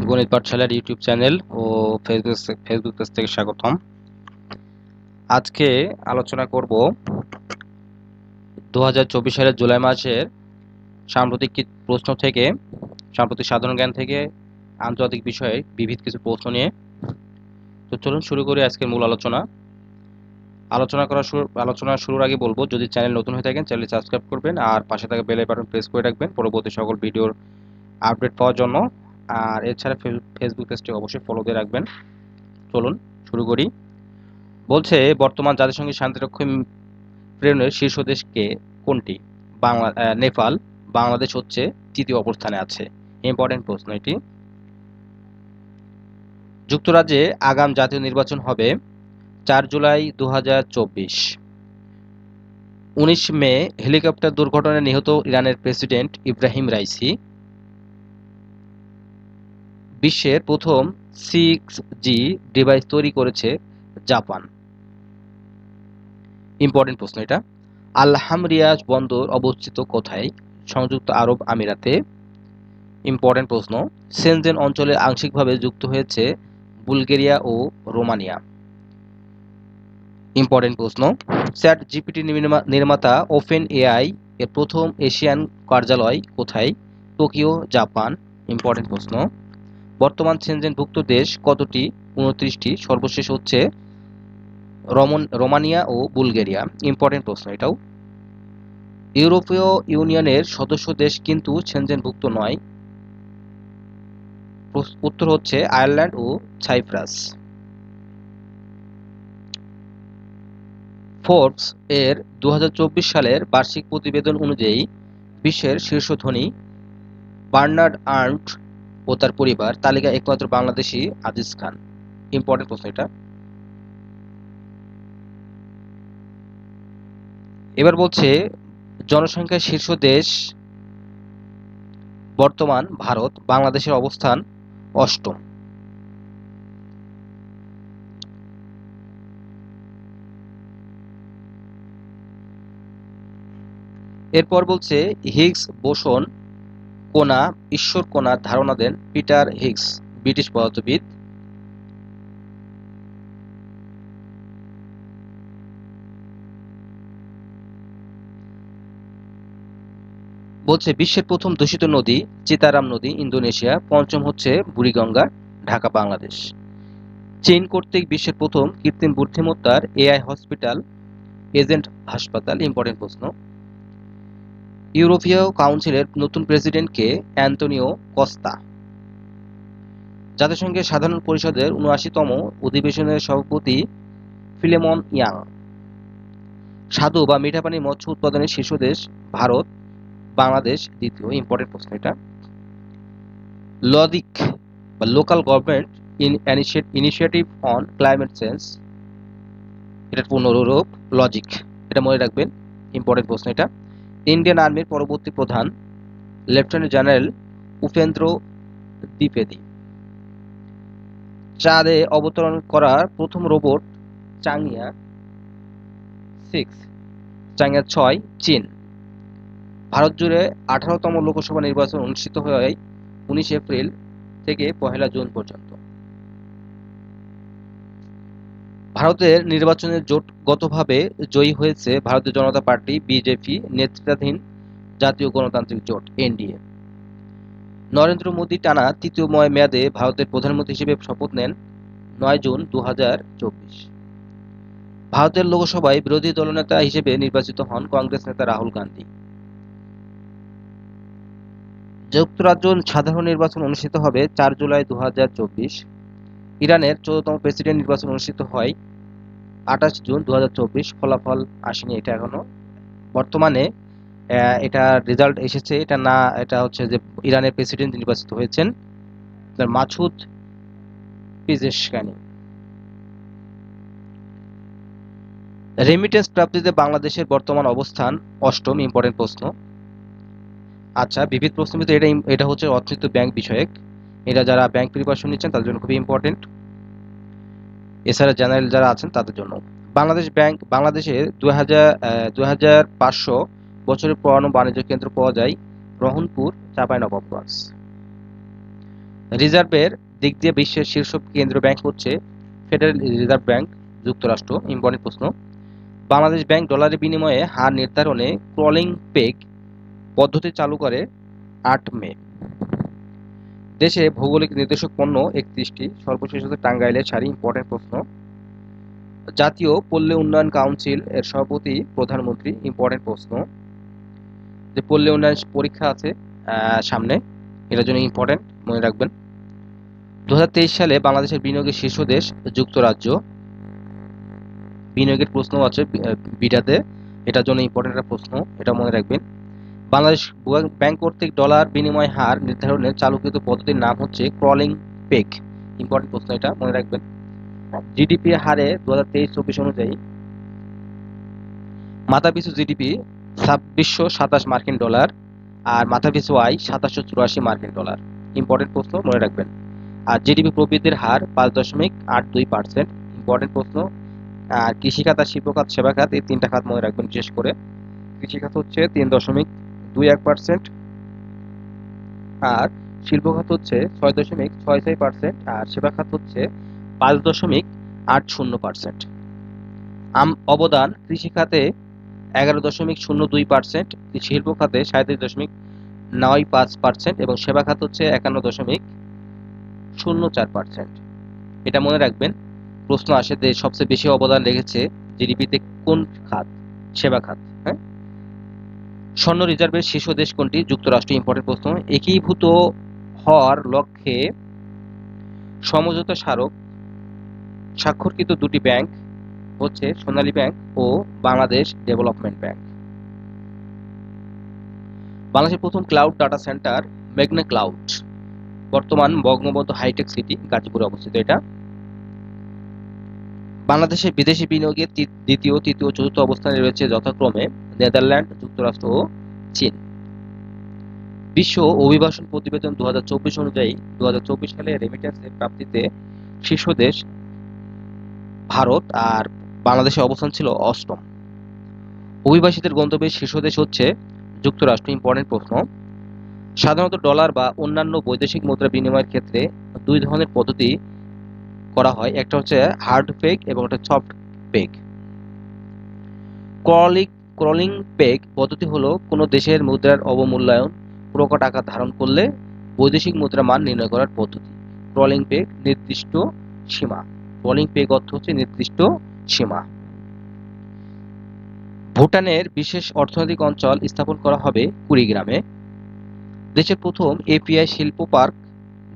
গণিত পাঠশালার YouTube channel ও Facebook page থেকে স্বাগতম। আজকে আলোচনা করব 2024 সালের জুলাই মাসের সাম্প্রতিক প্রশ্ন থেকে, সাম্প্রতিক সাধারণ জ্ঞান থেকে আন্তর্জাতিক বিষয়ে বিবিধ কিছু প্রশ্ন নিয়ে। তো চলুন শুরু করি আজকের মূল আলোচনা। আলোচনা শুরুর আগে বলবো, যদি চ্যানেল নতুন হয়ে থাকেন চ্যানেলটি সাবস্ক্রাইব করবেন আর পাশে থাকা বেল বাটন প্রেস করে রাখবেন পরবর্তী সকল ভিডিওর আপডেট পাওয়ার জন্য। আর এছাড়া ফেসবুক পেজটি অবশ্যই ফলো দিয়ে রাখবেন। চলুন শুরু করি। বলছে, বর্তমান জাতিসংঘের শান্তিরক্ষী প্রেরণের শীর্ষ দেশ কোনটি? নেপাল। বাংলাদেশ হচ্ছে তৃতীয় অবস্থানে আছে। ইম্পর্টেন্ট প্রশ্ন এটি। যুক্তরাজ্যে আগাম জাতীয় নির্বাচন হবে 4 জুলাই 2024। 19 মে হেলিকপ্টার দুর্ঘটনায় নিহত ইরানের প্রেসিডেন্ট ইব্রাহিম রাইসি। বিশ্বের প্রথম 6G ডিভাইস তৈরি করেছে জাপান। ইম্পর্টেন্ট প্রশ্ন এটা। আল-হামরিয়া বন্দর অবস্থিত কোথায়? সংযুক্ত আরব আমিরাতে। ইম্পর্টেন্ট প্রশ্ন। সেনজেন অঞ্চলে আংশিকভাবে যুক্ত হয়েছে বুলগেরিয়া ও রোমানিয়া। ইম্পর্টেন্ট প্রশ্ন। চ্যাট জিপিটি নির্মাতা ওপেন এআই এর প্রথম এশিয়ান কার্যালয় কোথায়? Tokyo, Japan. ইম্পর্টেন্ট প্রশ্ন। বর্তমান সেনজেনভুক্ত দেশ কতটি? 29টি। সর্বশেষ হচ্ছে রোমানিয়া ও বুলগেরিয়া। ইম্পর্টেন্ট প্রশ্ন এটাও। ইউরোপীয় ইউনিয়নের সদস্য দেশ কিন্তু সেনজেনভুক্ত নয়। উত্তর হচ্ছে আয়ারল্যান্ড ও সাইপ্রাস। ফোর্বস এর 2024 সালের বার্ষিক প্রতিবেদন অনুযায়ী বিশ্বের শীর্ষ ধনী বার্নার্ড আর্নল্ড ও তার পরিবার তালিকা একমাত্র বাংলাদেশী আজিজ খান। ইম্পর্টেন্ট প্রশ্ন এটা। এবার বলছে, জনসংখ্যার শীর্ষ দেশ বর্তমান ভারত, বাংলাদেশের অবস্থান 8ম। এরপর বলছে, হিগস বোসন কণা ঈশ্বর কণার ধারণা দেন পিটার হিগস, ব্রিটিশ পদার্থবিদ। বলছে, বিশ্বের প্রথম দূষিত নদী চিতারাম নদী, ইন্দোনেশিয়া। পঞ্চম হচ্ছে বুড়িগঙ্গা, ঢাকা, বাংলাদেশ। চীন কর্তৃক বিশ্বের প্রথম কৃত্রিম বুদ্ধিমত্তার এআই হসপিটাল এজেন্ট হাসপাতাল। ইম্পর্টেন্ট প্রশ্ন। ইউরোপীয় কাউন্সিলের নতুন প্রেসিডেন্ট কে? Antonio Costa. জাতিসংঘের সাধারণ পরিষদের 79তম অধিবেশনের সভাপতি ফিলেমন ইয়াং। স্বাদু বা মিঠা পানির মৎস্য উৎপাদনের শীর্ষ দেশ ভারত, বাংলাদেশ দ্বিতীয়। ইম্পর্টেন্ট প্রশ্ন এটা। লজিক বা local government initiative on climate change, এটার পূর্ণরূপ লজিক, এটা মনে রাখবেন। ইম্পর্টেন্ট প্রশ্ন এটা। ইন্ডিয়ান আর্মির পরবর্তী প্রধান লেফটেন্যান্ট জেনারেল উপেন্দ্র দ্বিবেদী। চাঁদে অবতরণ করার প্রথম রোবট চাংয়া 6, চীন। ভারত জুড়ে 18তম লোকসভা নির্বাচন অনুষ্ঠিত হয় 19 এপ্রিল থেকে 1 জুন পর্যন্ত। ভারতের নির্বাচনে জোটগতভাবে জয়ী হয়েছে ভারতীয় জনতা পার্টি বিজেপি নেতৃত্বাধীন জাতীয় গণতান্ত্রিক জোট এনডিএ। নরেন্দ্র মোদী টানা তৃতীয় মেয়াদে ভারতের প্রধানমন্ত্রী হিসেবে শপথ নেন 9 জুন 2024। ভারতের লোকসভায় বিরোধী দলনেতা হিসেবে নির্বাচিত হন কংগ্রেস নেতা রাহুল গান্ধী। যুক্তরাজ্য সাধারণ নির্বাচন অনুষ্ঠিত হবে 4 জুলাই 2024। ইরানের 14তম প্রেসিডেন্ট নির্বাচন অনুষ্ঠিত হয় 28 জুন 2024। ফলাফল আসেনি এটা এখনো। বর্তমানে এটা রেজাল্ট এসেছে, এটা হচ্ছে যে ইরানের প্রেসিডেন্ট নির্বাচিত হয়েছেন মাসুদ পেজেশকানি। রেমিটেন্স প্রাপ্তিতে বাংলাদেশের বর্তমান অবস্থান 8ম। ইম্পর্টেন্ট প্রশ্ন। আচ্ছা, বিবিধ প্রশ্ন ভিতরে এটা হচ্ছে অর্থনীতি ব্যাংক বিষয়ক। এটা যারা ব্যাংক প্রিপারেশন নিচ্ছেন তাদের জন্য খুবই ইম্পর্টেন্ট। এছাড়া জেনারেল যারা আছেন তাদের জন্য। বাংলাদেশ ব্যাংক বাংলাদেশে 2500 বছরের পুরানো বাণিজ্য কেন্দ্র পাওয়া যায় রহনপুর, চাঁপাইনবাবগঞ্জ। রিজার্ভের দিক দিয়ে বিশ্বের শীর্ষ কেন্দ্রীয় ব্যাংক হচ্ছে ফেডারেল রিজার্ভ ব্যাংক, যুক্তরাষ্ট্র। ইম্পর্টেন্ট প্রশ্ন। বাংলাদেশ ব্যাংক ডলারের বিনিময়ে হার নির্ধারণে ক্রলিং পেগ পদ্ধতি চালু করে 8 মে। দেশে ভৌগোলিক নির্দেশক পণ্য 31টি, সর্বশেষ হচ্ছে টাঙ্গাইলের শাড়ি। ইম্পর্টেন্ট প্রশ্ন। জাতীয় পল্লী উন্নয়ন কাউন্সিল এর সভাপতি প্রধানমন্ত্রী। ইম্পর্টেন্ট প্রশ্ন। যে পল্লী উন্নয়ন পরীক্ষা আছে সামনে, এটার জন্য ইম্পর্টেন্ট, মনে রাখবেন। 2023 সালে বাংলাদেশের বিনিয়োগের শীর্ষ দেশ যুক্তরাজ্য। বিনিয়োগের প্রশ্ন আছে বিটাতে, এটার জন্য ইম্পর্টেন্ট একটা প্রশ্ন, এটা মনে রাখবেন। বাংলাদেশ ব্যাংক কর্তৃক ডলার বিনিময় হার নির্ধারণের চালুকৃত পদ্ধতির নাম হচ্ছে ক্রলিং পেগ। ইম্পর্টেন্ট প্রশ্ন, এটা মনে রাখবেন। জিডিপি হারে 2023-24 অনুযায়ী মাথাপিছু জিডিপি 2627 মার্কিন ডলার আর মাথাপিছু আয় 2784 মার্কিন ডলার। ইম্পর্টেন্ট প্রশ্ন, মনে রাখবেন। আর জিডিপি প্রবৃদ্ধির হার 5.82%। ইম্পর্টেন্ট প্রশ্ন। আর কৃষিখাত আর শিল্পখাত সেবা খাত, এই তিনটা খাত মনে রাখবেন বিশেষ করে। কৃষিখাত হচ্ছে 3.21%, আর শিল্পখাত হচ্ছে 6.66%, আর সেবা খাত হচ্ছে 5.80%। অবদান কৃষিখাতে 11.02%, শিল্প খাতে 37.95% এবং সেবা খাত হচ্ছে 51.04%। এটা মনে রাখবেন। প্রশ্ন আসে যে সবচেয়ে বেশি অবদান রেখেছে জিডিপিতে কোন খাত? সেবা খাত। হ্যাঁ। স্বর্ণ রিজার্ভের শীর্ষ দেশ কোনটি? যুক্তরাষ্ট্র। ইম্পর্টেন্ট প্রশ্ন। একীভূত হওয়ার লক্ষ্যে সমঝোতা স্মারক স্বাক্ষরকৃত দুটি ব্যাংক হচ্ছে সোনালী ব্যাংক ও বাংলাদেশ ডেভেলপমেন্ট ব্যাংক। বাংলাদেশের প্রথম ক্লাউড ডাটা সেন্টার মেঘনা ক্লাউড বর্তমান বঙ্গবন্ধু হাইটেক সিটি গাজীপুরে অবস্থিত। এটা বাংলাদেশের বিদেশি বিনিয়োগে দ্বিতীয়, তৃতীয় ও চতুর্থ অবস্থানে রয়েছে যথাক্রমে নেদারল্যান্ড, যুক্তরাষ্ট্র ও চীন। বিশ্ব অভিবাসন প্রতিবেদন 2024 অনুযায়ী 2024 সালে রেমিটেন্সের প্রাপ্তিতে শীর্ষ দেশ ভারত, আর বাংলাদেশের অবস্থান ছিল 8ম। অভিবাসীদের গন্তব্যের শীর্ষ দেশ হচ্ছে যুক্তরাষ্ট্র। ইম্পর্টেন্ট প্রশ্ন। সাধারণত ডলার বা অন্যান্য বৈদেশিক মুদ্রা বিনিময়ের ক্ষেত্রে দুই ধরনের পদ্ধতি করা হয়, একটা হচ্ছে হার্ড পেগ এবং একটা সফট পেগ। ক্রলিং পেগ পদ্ধতি হলো কোনো দেশের মুদ্রার অবমূল্যায়ন প্রকট আকার ধারণ করলে বৈদেশিক মুদ্রা মান নির্ণয় করার পদ্ধতি। ক্রলিং পেগ নির্দিষ্ট সীমা। ক্রলিং পেগ অর্থ হচ্ছে নির্দিষ্ট সীমা। ভুটানের বিশেষ অর্থনৈতিক অঞ্চল স্থাপন করা হবে কুড়িগ্রামে। দেশের প্রথম এপিআই শিল্প পার্ক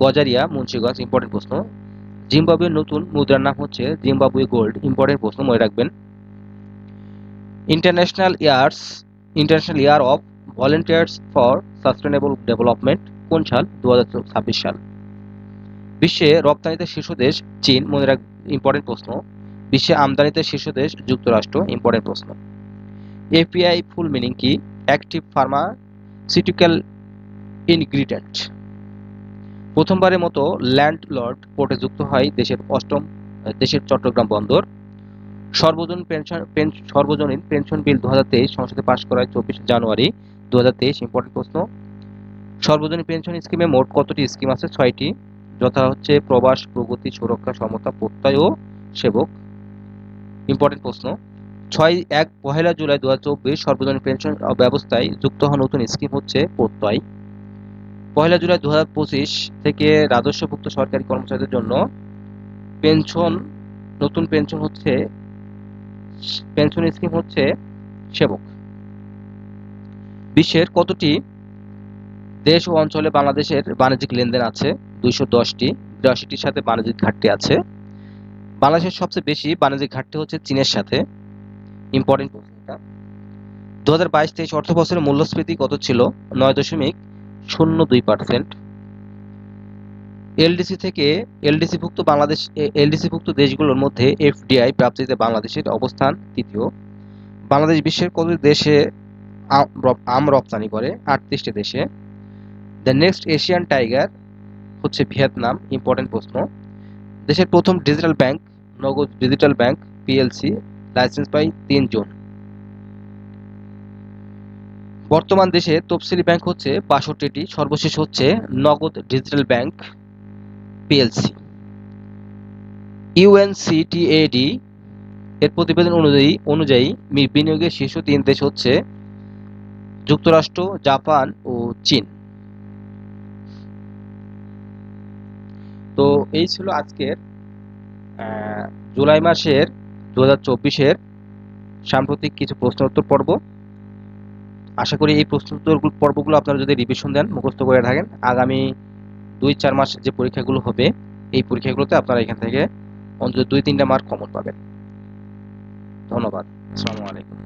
গজারিয়া, মুন্সিগঞ্জ। ইম্পর্টেন্ট প্রশ্ন। জিম্বাবুয়ের নতুন মুদ্রার নাম হচ্ছে জিম্বাবুয়ে গোল্ড। ইম্পর্টেন্ট প্রশ্ন, মনে রাখবেন। International year of volunteers for sustainable development কোন সাল? 2026 সাল। বিশ্বে রপ্তানিতে শীর্ষ দেশ চীন। মনে রাখ, ইম্পর্টেন্ট প্রশ্ন। বিশ্বে আমদানিতে শীর্ষ দেশ যুক্তরাষ্ট্র। ইম্পর্টেন্ট প্রশ্ন। এপিআই ফুল মিনিং কি? Active pharmaceutical ingredient. প্রথমবারের মতো ল্যান্ডলর্ড পোর্টে যুক্ত হয় দেশের চট্টগ্রাম বন্দর। সর্বজনীন পেনশন বিল 2023 সংসদে পাস করায় 24 জানুয়ারি 2023। ইম্পর্টেন্ট প্রশ্ন। সর্বজনীন পেনশন স্কিমে মোট কতটি স্কিম আছে? 6টি, যথা হচ্ছে প্রবাস, প্রগতি, সুরক্ষা, সমতা, প্রত্যয় ও সেবক। ইম্পর্টেন্ট প্রশ্ন। 1 জুলাই 2024 সর্বজনীন পেনশন ব্যবস্থায় যুক্ত হওয়া নতুন স্কিম হচ্ছে প্রত্যয়। 1 জুলাই 2025 থেকে রাজস্বভুক্ত সরকারি কর্মচারীদের জন্য নতুন পেনশন স্কিম হচ্ছে সেবক। বিশ্বের কতটি দেশ ও অঞ্চলে বাংলাদেশের বাণিজ্যিক লেনদেন আছে? 210টি। 82টির সাথে বাণিজ্যিক ঘাটতি আছে। বাংলাদেশের সবচেয়ে বেশি বাণিজ্যিক ঘাটতি হচ্ছে চীনের সাথে। ইম্পর্টেন্ট প্রশ্নটা। 2022-23 অর্থ বছরের মূল্যস্ফীতি কত ছিল? 9.02%। এলডিসিভুক্ত দেশগুলোর মধ্যে এফডিআই প্রাপ্তিতে বাংলাদেশের অবস্থান তৃতীয়। বাংলাদেশ বিশ্বের কত দেশে আম রপ্তানি করে? 38টি দেশে। দ্য নেক্সট এশিয়ান টাইগার হচ্ছে ভিয়েতনাম। ইম্পর্টেন্ট প্রশ্ন। দেশের প্রথম ডিজিটাল ব্যাংক নগদ ডিজিটাল ব্যাংক পিএলসি লাইসেন্স পায় 3 জুন। বর্তমান দেশে তফসিলি ব্যাংক হচ্ছে 62টি, সর্বশেষ হচ্ছে নগদ ডিজিটাল ব্যাংক পিএলসি। ইউএনসিটিএডি এর প্রতিবেদন অনুযায়ী বিনিয়োগের শীর্ষ 3 দেশ হচ্ছে যুক্তরাষ্ট্র, জাপান ও চীন। তো এই ছিল আজকের জুলাই মাসের 2024-এর সাম্প্রতিক কিছু প্রশ্ন উত্তর পর্ব। আশা করি এই প্রশ্ন উত্তর পর্বগুলো আপনারা যদি রিভিশন দেন, মুখস্থ করে থাকেন, আগামী 2-4 মাসের যে পরীক্ষাগুলো হবে এই পরীক্ষাগুলোতে আপনারা এখান থেকে অন্তত 2-3টা মার্ক কমন পাবেন। ধন্যবাদ। আসসালামু আলাইকুম।